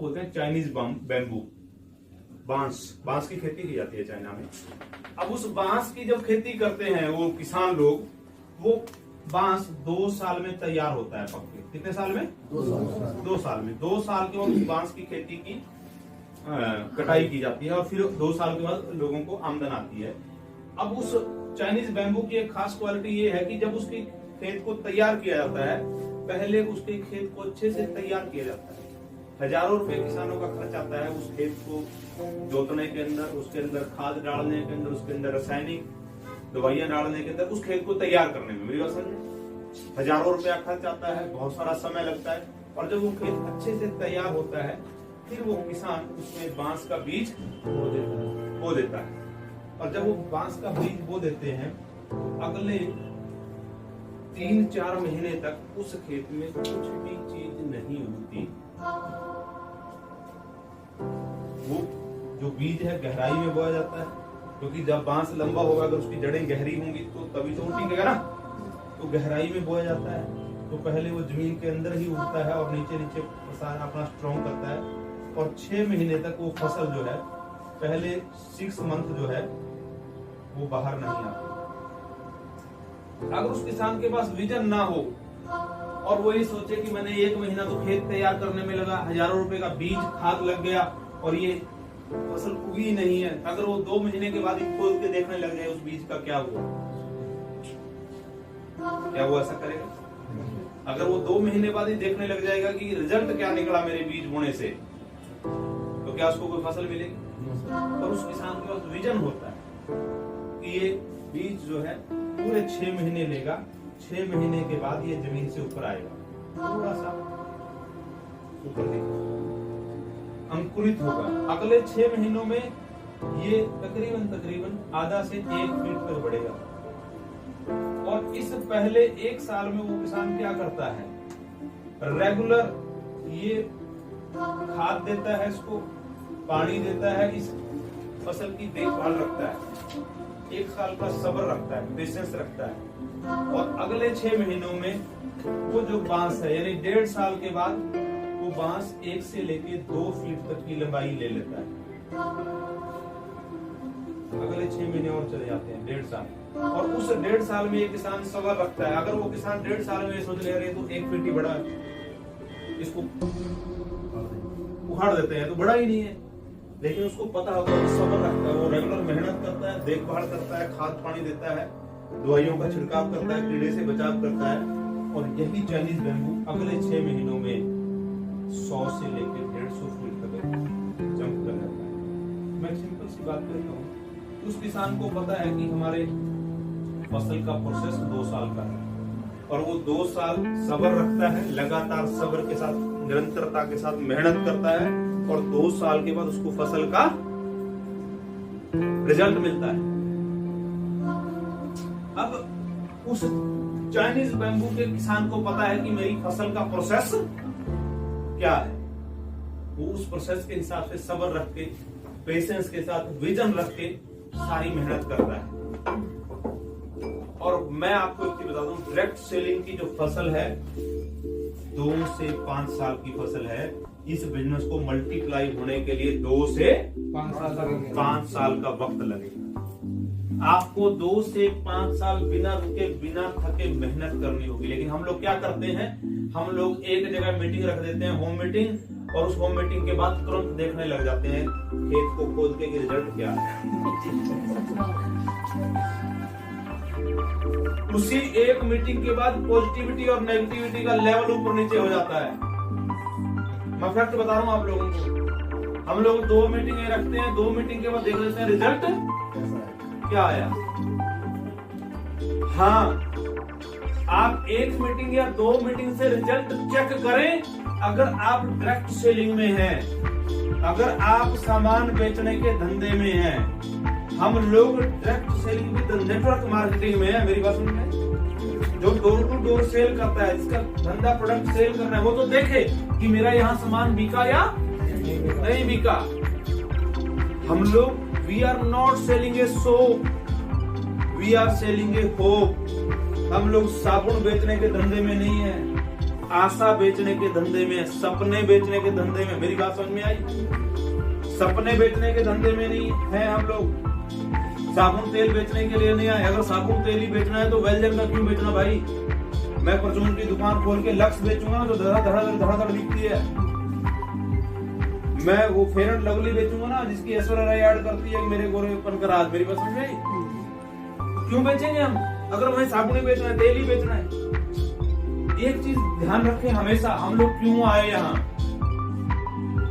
उसको बोलते हैं चाइनीज बैम्बू, बांस की खेती की जाती है चाइना में। अब उस बांस की जब खेती करते हैं वो किसान लोग, वो बांस 2 साल में तैयार होता है पक के। कितने साल में? 2 साल में। 2 साल के बाद उस बांस की खेती की कटाई की जाती है और फिर 2 साल के बाद लोगों को आमदन आती है। अब उस चाइनीज बैम्बू की एक खास क्वालिटी ये है कि जब उसकी खेत को तैयार किया जाता है, पहले उसके खेत को अच्छे से तैयार किया जाता है। हजारों रुपए किसानों का खर्च आता है उस खेत को जोतने के अंदर, उसके अंदर खाद डालने के अंदर, उसके अंदर रासायनिक दवाइयां डालने के अंदर, उस खेत को तैयार करने में। मेरी बात समझे? हजारों रुपया खर्च आता है, बहुत सारा समय लगता है। और जब वो खेत अच्छे से तैयार होता है, फिर वो किसान उसमें बांस का बीज बो देता है। और जब वो बांस का बीज बो देते हैं, अगले 3-4 महीने तक उस खेत में कुछ भी चीज नहीं उगती। वो जो बीज है गहराई में बोया जाता है, क्योंकि जब बांस लंबा होगा, अगर उसकी जड़ें गहरी होंगी तो तभी तो टिकेगा ना। तो गहराई में बोया जाता है। तो पहले वो जमीन के अंदर ही उगता है और नीचे नीचे अपना स्ट्रॉन्ग करता है। और 6 महीने तक वो फसल जो है, पहले 6 मंथ जो है वो बाहर नहीं आती। अगर उस किसान के पास विजन ना हो और वो ये सोचे कि मैंने 1 महीना तो खेत तैयार करने में लगा, हजारों रुपए का बीज खाद लग गया और ये फसल उगी नहीं है, अगर वो 2 महीने के बाद ही खोल के देखने लग जाए उस बीज का क्या हुआ, क्या वो ऐसा करेगा? अगर वो 2 महीने बाद ही देखने लग जाएगा कि रिजल्ट क्या निकला मेरे बीज बोने से, तो क्या उसको कोई फसल मिलेगी? और उस किसान के पास विजन होता है कि ये बीज जो है पूरे 6 महीने लेगा, 6 महीने के बाद ये जमीन से ऊपर आएगा, थोड़ा सा ऊपर अंकुरित होगा। अगले 6 महीनों में ये तकरीबन आधा से 1 फीट तक बढ़ेगा। और इस पहले 1 साल में वो किसान क्या करता है, रेगुलर ये खाद देता है, इसको पानी देता है, इस फसल की देखभाल रखता है, 1 साल का सब्र रखता है, पेशेंस रखता है। और अगले 6 महीनों में वो जो बांस है, यानी 1.5 साल के बाद वो बांस 1 से लेके 2 फीट तक की लंबाई ले लेता है। अगले 6 महीने और चले जाते हैं, 1.5 साल। और उस 1.5 साल में ये किसान सब्र रखता है। अगर वो किसान 1.5 साल में सोच ले रहे तो 1 फीट ही बड़ा है, इसको उखाड़ देते हैं तो बड़ा ही नहीं है। लेकिन उसको पता होगा, वो सब्र रखता है, वो रेगुलर मेहनत करता है, देखभाल करता है, खाद पानी देता है, दवाइयों का छिड़काव करता है, कीड़े से बचाव करता है। और यही चाइनीज बैम्बू अगले 6 महीनों में 100 से लेकर 150 फीट तक जंप कर जाता है। मैं सिंपल सी बात करता हूँ, उस किसान को पता है कि हमारे फसल का प्रोसेस 2 साल का है और वो 2 साल सब्र रखता है, लगातार सब्र के साथ, निरंतरता के साथ मेहनत करता है और 2 साल के बाद उसको फसल का रिजल्ट मिलता है। अब उस चाइनीज बैम्बू के किसान को पता है कि मेरी फसल का प्रोसेस क्या है। वो उस प्रोसेस के हिसाब से सब्र रख के, पेशेंस के साथ, विजन रख के सारी मेहनत करता है। और मैं आपको एक चीज बता दूं, डायरेक्ट सेलिंग की जो फसल है 2 से 5 साल की फसल है। इस बिजनेस को मल्टीप्लाई होने के लिए 2 से 5 साल का वक्त लगेगा। आपको 2 से 5 साल बिना रुके, बिना थके मेहनत करनी होगी। लेकिन हम लोग क्या करते हैं, हम लोग एक जगह मीटिंग रख देते हैं, होम मीटिंग, और उस होम मीटिंग के बाद तुरंत देखने लग जाते हैं खेत को खोद के रिजल्ट क्या है। उसी एक मीटिंग के बाद पॉजिटिविटी और नेगेटिविटी का लेवल ऊपर नीचे हो जाता है। मैं फैक्ट बता रहा हूं आप लोगों को। हम लोग 2 मीटिंगें रखते हैं, 2 मीटिंग के बाद देख लेते हैं रिजल्ट क्या आया। हाँ, आप 1 मीटिंग या 2 मीटिंग से रिजल्ट चेक करें। अगर आप डायरेक्ट सेलिंग में हैं, अगर आप सामान बेचने के धंधे में हैं, हम लोग direct selling with network marketing में है। मेरी बात सुन रहे हैं? जो डोर टू डोर सेल करता है, जिसका धंधा प्रोडक्ट सेल करना है, वो तो देखे कि मेरा यहाँ सामान बिका या नहीं बिका। हम लोग we are not selling a soap, we are selling a hope. हम लोग साबुन बेचने के धंधे में नहीं है, आशा बेचने के धंधे में, सपने बेचने के धंधे में, मेरी बात समझ में आई? सपने बेचने के धंधे में नहीं है हम लोग। साबुन तेल बेचने के लिए नहीं आए। अगर साबुन तेल ही बेचना है तो वेलजन का क्यों बेचना भाई? मैं परचून की दुकान खोल के लक्स बेचूंगा तो धड़ाधड़ बिकती है। मैं वो फेयर एंड लवली बेचूंगा ना जिसकी ऐश्वर्या राय ऐड करती है मेरे गोरेपन का राज। मेरी बात समझ में आई? क्यों बेचेंगे हम अगर वही साबुन ही बेचना है, तेल ही बेचना है? एक चीज ध्यान रखें हमेशा, हम लोग क्यों आए यहाँ?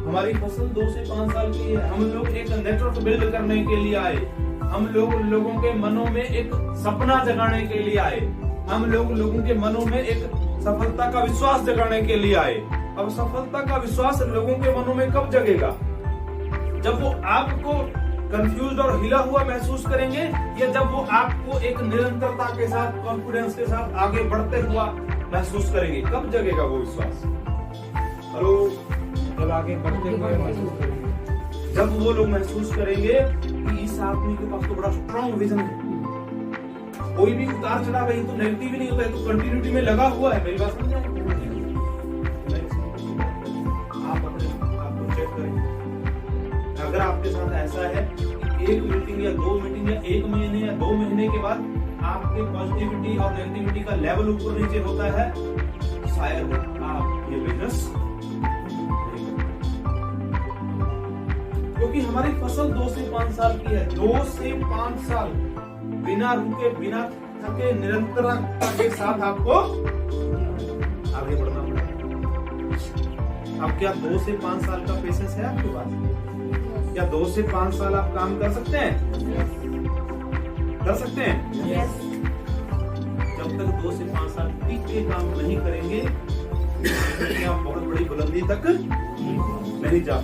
हमारी फसल 2 से 5 साल की है। हम लोग एक नेटवर्क बिल्ड करने के लिए आए। हम लोग लोगों के मनों में एक सपना जगाने के लिए आए। हम लोग लोगों के मनों में एक सफलता का विश्वास जगाने के लिए आए। अब सफलता का विश्वास लोगों के मनों में कब जगेगा? जब वो आपको कंफ्यूज और हिला हुआ महसूस करेंगे, या जब वो आपको एक निरंतरता के साथ, कॉन्फिडेंस के साथ आगे बढ़ते हुआ महसूस करेंगे। कब जगेगा वो विश्वास? हेलो, जब आगे बढ़ते हुए महसूस करेंगे। जब वो लोग महसूस करेंगे कि इस आदमी के पास तो बड़ा स्ट्रॉन्ग विजन है, कोई भी उतार चढ़ाव है तो नेगेटिव नहीं होता है, तो कंटिन्यूटी में लगा हुआ है। मेरी बात समझ में आई? आप अपने आप को चेक करें। अगर आपके साथ ऐसा है कि 1 मीटिंग या 2 मीटिंग या 1 महीने या 2 महीने के बाद आपके पॉजिटिविटी और नेगेटिविटी का लेवल ऊपर नीचे होता है, शायद आप ये बिजनेस, क्योंकि हमारी फसल 2 से 5 साल की है। 2 से 5 साल बिना रुके, बिना थके, निरंतरता के साथ आपको आगे बढ़ना पड़ेगा। अब क्या 2 से 5 साल का पेशेंस है आपके पास? क्या 2 से 5 साल आप काम कर सकते हैं? कर सकते हैं? जब तक 2 से 5 साल टिक के काम नहीं करेंगे, आप बहुत बड़ी बुलंदी तक नहीं जा